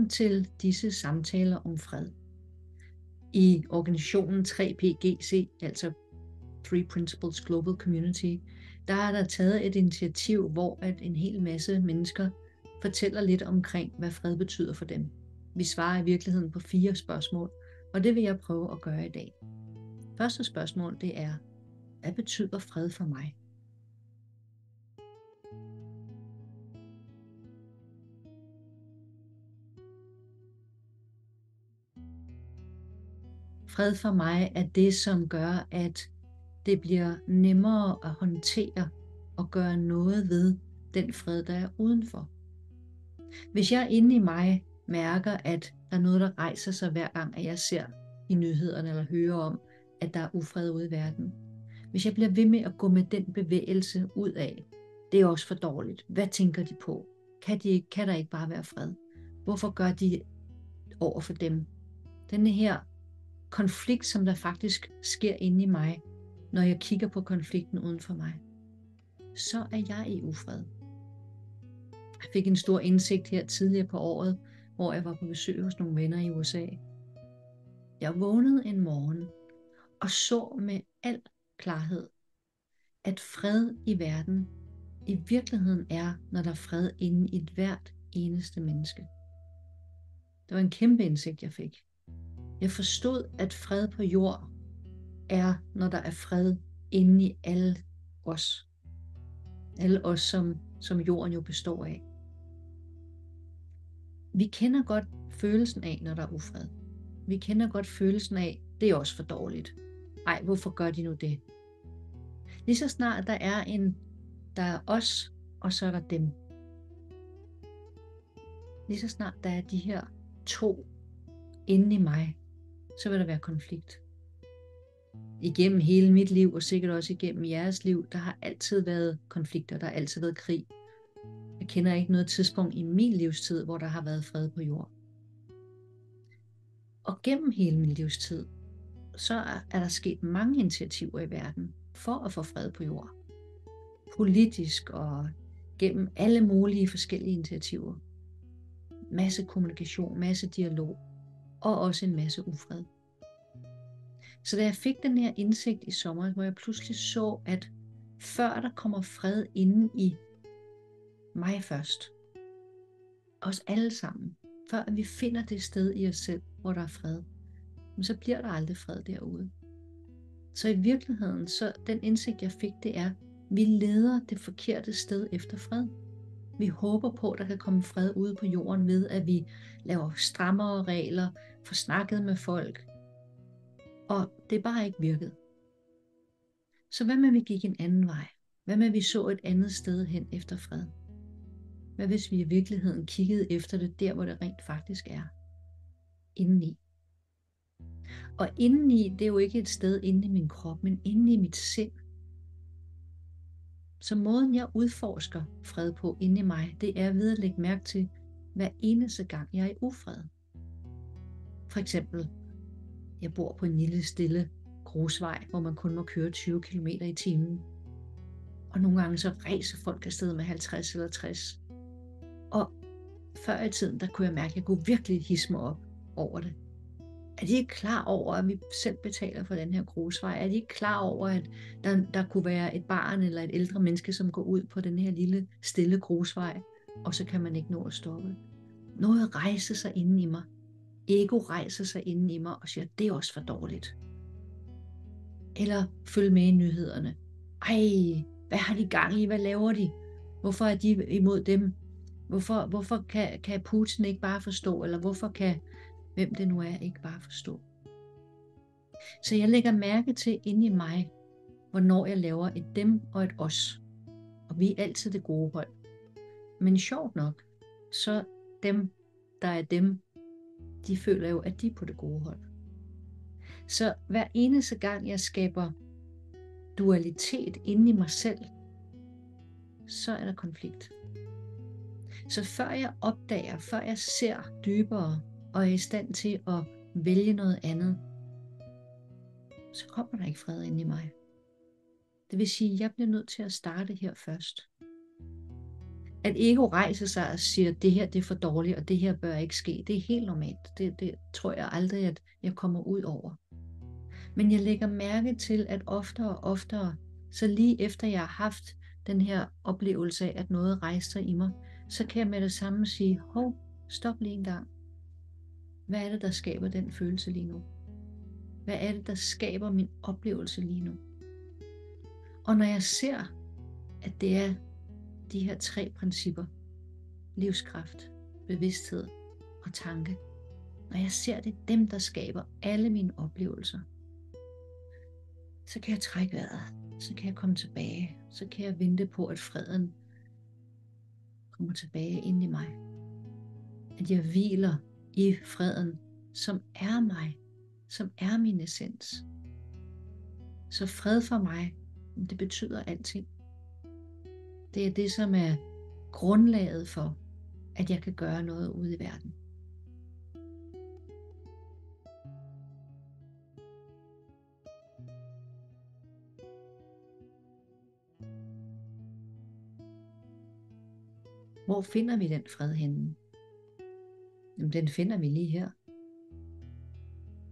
Velkommen til disse samtaler om fred. I organisationen 3PGC, altså 3 Principles Global Community, der er der taget et initiativ, hvor at en hel masse mennesker fortæller lidt omkring, hvad fred betyder for dem. Vi svarer i virkeligheden på 4 spørgsmål, og det vil jeg prøve at gøre i dag. Første spørgsmål, det er, hvad betyder fred for mig? Fred for mig er det, som gør, at det bliver nemmere at håndtere og gøre noget ved den fred, der er udenfor. Hvis jeg inde i mig mærker, at der er noget, der rejser sig hver gang, at jeg ser i nyhederne eller hører om, at der er ufred ude i verden. Hvis jeg bliver ved med at gå med den bevægelse ud af, det er også for dårligt. Hvad tænker de på? Kan der ikke bare være fred? Hvorfor gør de over for dem? Denne her konflikt, som der faktisk sker inde i mig, når jeg kigger på konflikten uden for mig, så er jeg i ufred. Jeg fik en stor indsigt her tidligere på året, hvor jeg var på besøg hos nogle venner i USA. Jeg vågnede en morgen og så med al klarhed, at fred i verden i virkeligheden er, når der er fred inde i et hvert eneste menneske. Det var en kæmpe indsigt, jeg fik. Jeg forstod, at fred på jord er, når der er fred inde i alle os. Alle os, som jorden jo består af. Vi kender godt følelsen af, når der er ufred. Vi kender godt følelsen af, det er også for dårligt. Ej, hvorfor gør de nu det? Lige så snart der er os, og så er der dem. Lige så snart der er de her 2 inde i mig, så vil der være konflikt. Igennem hele mit liv, og sikkert også igennem jeres liv, der har altid været konflikter, der har altid været krig. Jeg kender ikke noget tidspunkt i min livstid, hvor der har været fred på jord. Og gennem hele min livstid, så er der sket mange initiativer i verden for at få fred på jord. Politisk og gennem alle mulige forskellige initiativer. Masse kommunikation, masse dialog og også en masse ufred. Så da jeg fik den her indsigt i sommer, hvor jeg pludselig så, at før der kommer fred inde i mig først, os alle sammen, før vi finder det sted i os selv, hvor der er fred, så bliver der aldrig fred derude. Så i virkeligheden, så den indsigt jeg fik, det er, vi leder det forkerte sted efter fred. Vi håber på, at der kan komme fred ude på jorden ved, at vi laver strammere regler, får snakket med folk, og det er bare ikke virket. Så hvad med vi gik en anden vej? Hvad med vi så et andet sted hen efter fred? Hvad hvis vi i virkeligheden kiggede efter det der, hvor det rent faktisk er? Indeni. Og indeni, det er jo ikke et sted inde i min krop, men inde i mit sind. Så måden jeg udforsker fred på inde i mig, det er ved at lægge mærke til, hver eneste gang jeg er i ufred. For eksempel, jeg bor på en lille stille grusvej, hvor man kun må køre 20 km i timen. Og nogle gange så rejser folk afsted med 50 eller 60. Og før i tiden, der kunne jeg mærke, at jeg kunne virkelig hisse mig op over det. Er de ikke klar over, at vi selv betaler for den her grusvej? Er de ikke klar over, at der kunne være et barn eller et ældre menneske, som går ud på den her lille stille grusvej, og så kan man ikke nå at stoppe? Noget rejser sig inden i mig. Ego rejser sig inden i mig og siger, det er også for dårligt. Eller følg med i nyhederne. Ej, hvad har de gang i? Hvad laver de? Hvorfor er de imod dem? Hvorfor kan Putin ikke bare forstå? Eller hvorfor kan hvem det nu er ikke bare forstå? Så jeg lægger mærke til inde i mig, hvornår jeg laver et dem og et os. Og vi er altid det gode hold. Men sjovt nok, så dem, der er dem, de føler jo, at de er på det gode hold. Så hver eneste gang jeg skaber dualitet inde i mig selv, så er der konflikt. Så før jeg opdager, før jeg ser dybere og er i stand til at vælge noget andet, så kommer der ikke fred inde i mig. Det vil sige, at jeg bliver nødt til at starte her først. At ego rejser sig og siger, at det her det er for dårligt, og det her bør ikke ske. Det er helt normalt. Det tror jeg aldrig, at jeg kommer ud over. Men jeg lægger mærke til, at oftere og oftere, så lige efter jeg har haft den her oplevelse af, at noget rejser sig i mig, så kan jeg med det samme sige, hov, stop lige en gang. Hvad er det, der skaber den følelse lige nu? Hvad er det, der skaber min oplevelse lige nu? Og når jeg ser, at det er de her 3 principper, livskraft, bevidsthed og tanke, når jeg ser det, dem der skaber alle mine oplevelser, så kan jeg trække vejret, så kan jeg komme tilbage, så kan jeg vente på, at freden kommer tilbage ind i mig. At jeg hviler i freden, som er mig, som er min essens. Så fred for mig, det betyder alting. Det er det, som er grundlaget for, at jeg kan gøre noget ude i verden. Hvor finder vi den fred henne? Jamen, den finder vi lige her.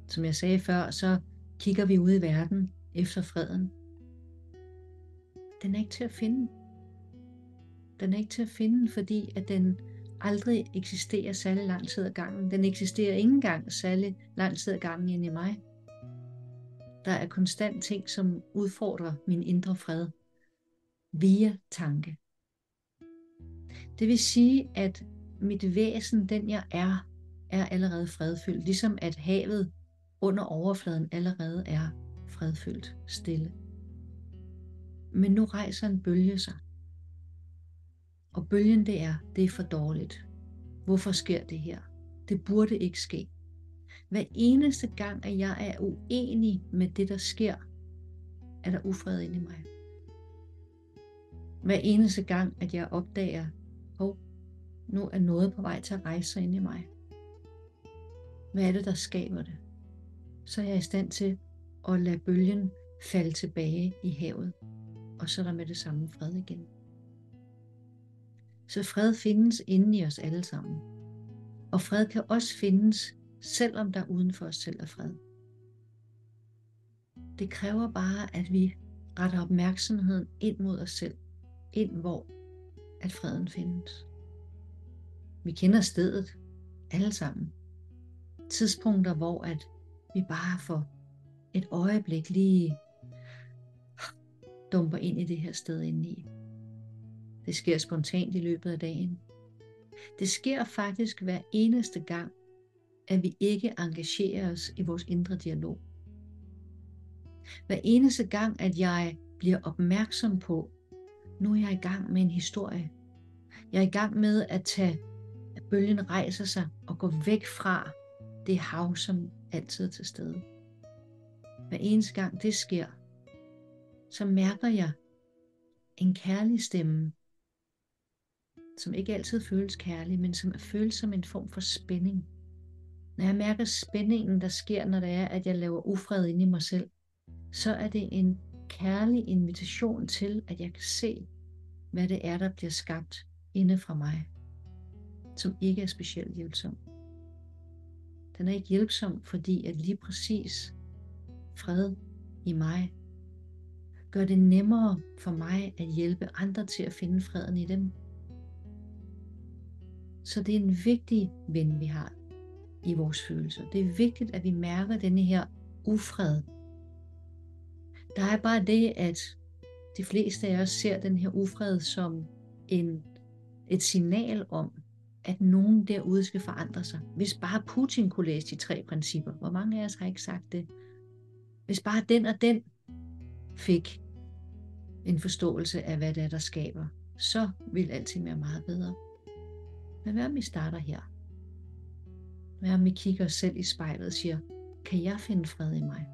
Som jeg sagde før, så kigger vi ud i verden efter freden. Den er ikke til at finde. Den er ikke til at finde, fordi at den aldrig eksisterer særlig lang tid ad gangen. Den eksisterer ikke engang særlig lang tid ad gangen inde i mig. Der er konstant ting, som udfordrer min indre fred via tanke. Det vil sige, at mit væsen, den jeg er allerede fredfyldt, ligesom at havet under overfladen allerede er fredfyldt, stille. Men nu rejser en bølge sig. Og bølgen det er for dårligt. Hvorfor sker det her? Det burde ikke ske. Hver eneste gang, at jeg er uenig med det, der sker, er der ufred inde i mig. Hver eneste gang, at jeg opdager, nu er noget på vej til at rejse sig inde i mig. Hvad er det, der skaber det? Så er jeg i stand til at lade bølgen falde tilbage i havet, og så er der med det samme fred igen. Så fred findes inde i os alle sammen. Og fred kan også findes, selvom der uden for os selv er fred. Det kræver bare, at vi retter opmærksomheden ind mod os selv. Ind hvor at freden findes. Vi kender stedet alle sammen. Tidspunkter, hvor at vi bare for et øjeblik lige dumper ind i det her sted indeni. Det sker spontant i løbet af dagen. Det sker faktisk hver eneste gang, at vi ikke engagerer os i vores indre dialog. Hver eneste gang, at jeg bliver opmærksom på, nu er jeg i gang med en historie. Jeg er i gang med at bølgen rejser sig og går væk fra det hav, som altid er til stede. Hver eneste gang det sker, så mærker jeg en kærlig stemme, som ikke altid føles kærlig, men som føles som en form for spænding. Når jeg mærker spændingen, der sker, når det er, at jeg laver ufred inde i mig selv, så er det en kærlig invitation til, at jeg kan se, hvad det er, der bliver skabt inde fra mig, som ikke er specielt hjælpsom. Den er ikke hjælpsom, fordi at lige præcis fred i mig gør det nemmere for mig at hjælpe andre til at finde freden i dem. Så det er en vigtig ven, vi har i vores følelser. Det er vigtigt, at vi mærker denne her ufred. Der er bare det, at de fleste af os ser den her ufred som et signal om, at nogen derude skal forandre sig. Hvis bare Putin kunne læse de 3 principper, hvor mange af os har ikke sagt det? Hvis bare den og den fik en forståelse af, hvad det er, der skaber, så vil alting være meget bedre. Men hvad om vi starter her? Hvad om vi kigger os selv i spejlet og siger, kan jeg finde fred i mig?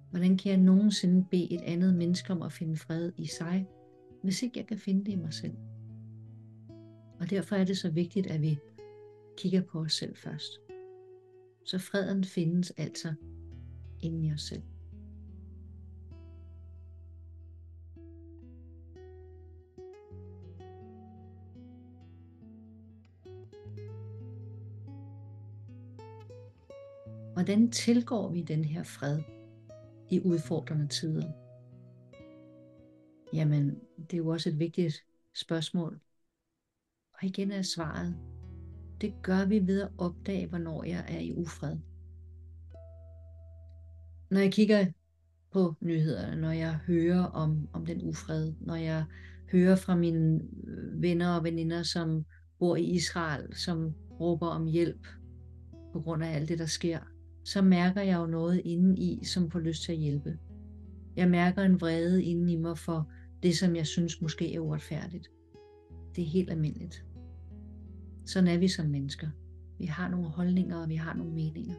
Hvordan kan jeg nogensinde bede et andet menneske om at finde fred i sig, hvis ikke jeg kan finde det i mig selv? Og derfor er det så vigtigt, at vi kigger på os selv først. Så freden findes altså inde i os selv. Hvordan tilgår vi den her fred i udfordrende tider? Jamen, det er jo også et vigtigt spørgsmål. Og igen er svaret, det gør vi ved at opdage, hvornår jeg er i ufred. Når jeg kigger på nyhederne, når jeg hører om den ufred, når jeg hører fra mine venner og veninder, som bor i Israel, som råber om hjælp på grund af alt det, der sker, så mærker jeg jo noget indeni, som får lyst til at hjælpe. Jeg mærker en vrede indeni mig for det, som jeg synes måske er uretfærdigt. Det er helt almindeligt. Sådan er vi som mennesker. Vi har nogle holdninger, og vi har nogle meninger.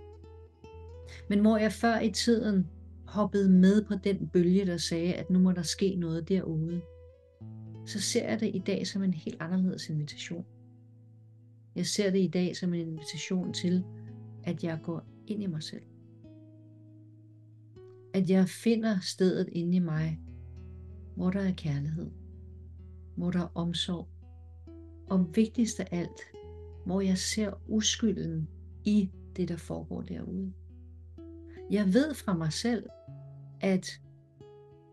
Men hvor jeg før i tiden hoppede med på den bølge, der sagde, at nu må der ske noget derude, så ser jeg det i dag som en helt anderledes invitation. Jeg ser det i dag som en invitation til, at jeg går ind i mig selv. At jeg finder stedet inde i mig, hvor der er kærlighed, hvor der er omsorg, og vigtigst af alt, hvor jeg ser uskylden i det, der foregår derude. Jeg ved fra mig selv, at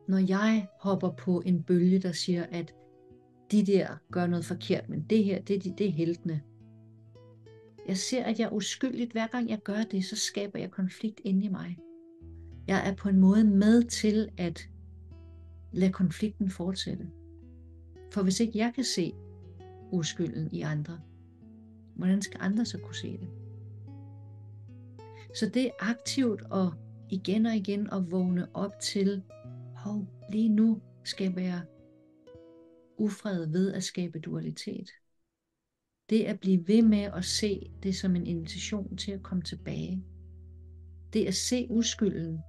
når jeg hopper på en bølge, der siger, at de der gør noget forkert, men det her, det er heltene. Jeg ser, at jeg er uskyldigt. Hver gang jeg gør det, så skaber jeg konflikt inde i mig. Jeg er på en måde med til at lade konflikten fortsætte. For hvis ikke jeg kan se uskylden i andre, hvordan skal andre så kunne se det? Så det er aktivt og igen at vågne op til, lige nu skaber jeg ufred ved at skabe dualitet. Det at blive ved med at se det som en invitation til at komme tilbage. Det at se uskylden.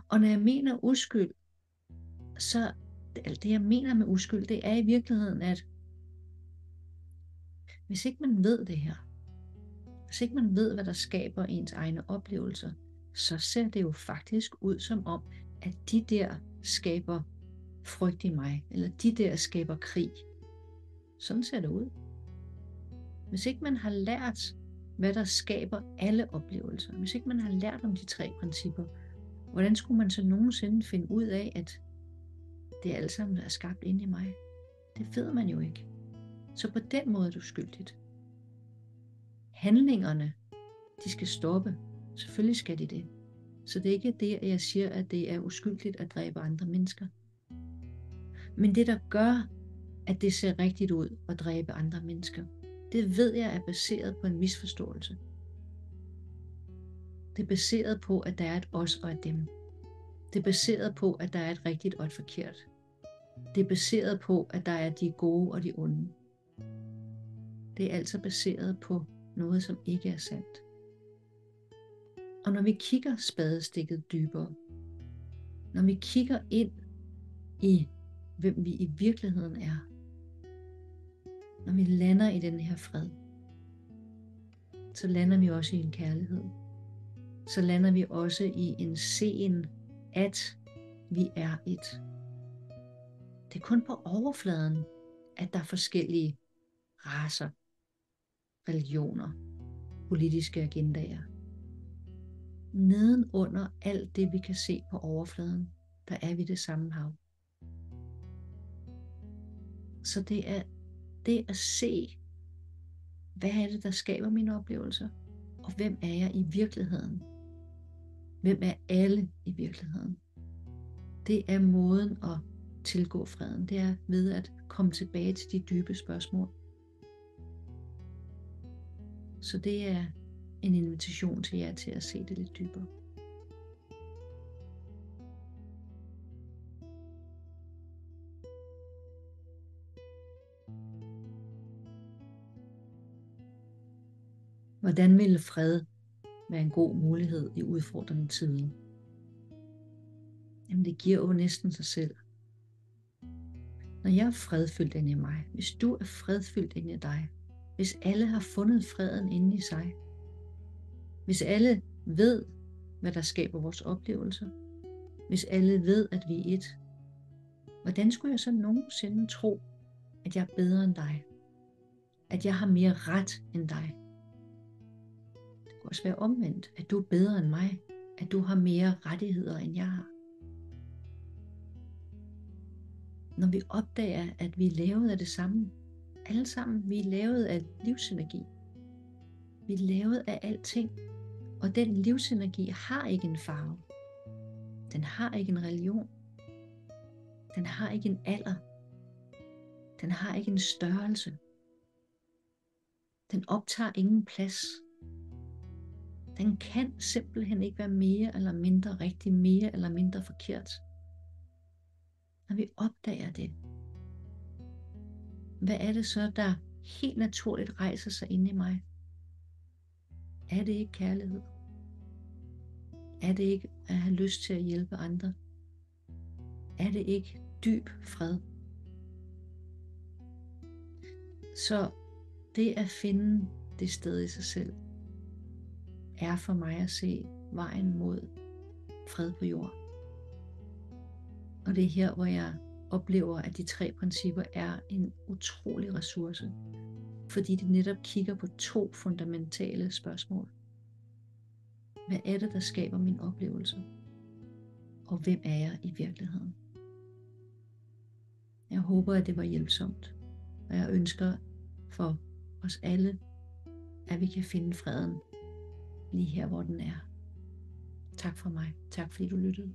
Og når jeg mener uskyld, så alt det jeg mener med uskyld, det er i virkeligheden, at hvis ikke man ved det her, hvis ikke man ved, hvad der skaber ens egne oplevelser, så ser det jo faktisk ud som om, at de der skaber frygt i mig, eller de der skaber krig. Sådan ser det ud. Hvis ikke man har lært, hvad der skaber alle oplevelser, hvis ikke man har lært om de 3 principper, hvordan skulle man så nogensinde finde ud af, at det alt sammen er skabt inde i mig? Det ved man jo ikke. Så på den måde er du skyldigt. Handlingerne, de skal stoppe. Selvfølgelig skal de det. Så det er ikke det, at jeg siger, at det er uskyldigt at dræbe andre mennesker. Men det, der gør, at det ser rigtigt ud at dræbe andre mennesker, det ved jeg er baseret på en misforståelse. Det er baseret på, at der er et os og et dem. Det er baseret på, at der er et rigtigt og et forkert. Det er baseret på, at der er de gode og de onde. Det er altså baseret på noget, som ikke er sandt. Og når vi kigger spadestikket dybere, når vi kigger ind i, hvem vi i virkeligheden er, når vi lander i den her fred, så lander vi også i en kærlighed. Så lander vi også i en sen, at vi er et. Det er kun på overfladen, at der er forskellige racer, religioner, politiske agendaer. Nedenunder alt det, vi kan se på overfladen, der er vi det samme hav. Så det er det at se, hvad er det, der skaber mine oplevelser, og hvem er jeg i virkeligheden? Hvem er alle i virkeligheden? Det er måden at tilgå freden. Det er ved at komme tilbage til de dybe spørgsmål. Så det er en invitation til jer til at se det lidt dybere. Hvordan ville fred være en god mulighed i udfordrende tider? Jamen det giver jo næsten sig selv. Når jeg er fredfyldt inde i mig, hvis du er fredfyldt inde i dig, hvis alle har fundet freden inde i sig, hvis alle ved, hvad der skaber vores oplevelser, hvis alle ved, at vi er et, hvordan skulle jeg så nogensinde tro, at jeg er bedre end dig? At jeg har mere ret end dig? Det kan også være omvendt, at du er bedre end mig, at du har mere rettigheder, end jeg har. Når vi opdager, at vi er lavet af det samme, alle sammen, vi er lavet af livsenergi. Vi er lavet af alting, og den livsenergi har ikke en farve. Den har ikke en religion. Den har ikke en alder. Den har ikke en størrelse. Den optager ingen plads. Den kan simpelthen ikke være mere eller mindre rigtig, mere eller mindre forkert. Når vi opdager det, hvad er det så, der helt naturligt rejser sig inde i mig? Er det ikke kærlighed? Er det ikke at have lyst til at hjælpe andre? Er det ikke dyb fred? Så det at finde det sted i sig selv, er for mig at se vejen mod fred på jord. Og det er her, hvor jeg oplever, at de 3 principper er en utrolig ressource, fordi de netop kigger på 2 fundamentale spørgsmål. Hvad er det, der skaber min oplevelse? Og hvem er jeg i virkeligheden? Jeg håber, at det var hjælpsomt, og jeg ønsker for os alle, at vi kan finde freden lige her, hvor den er. Tak for mig. Tak fordi du lyttede.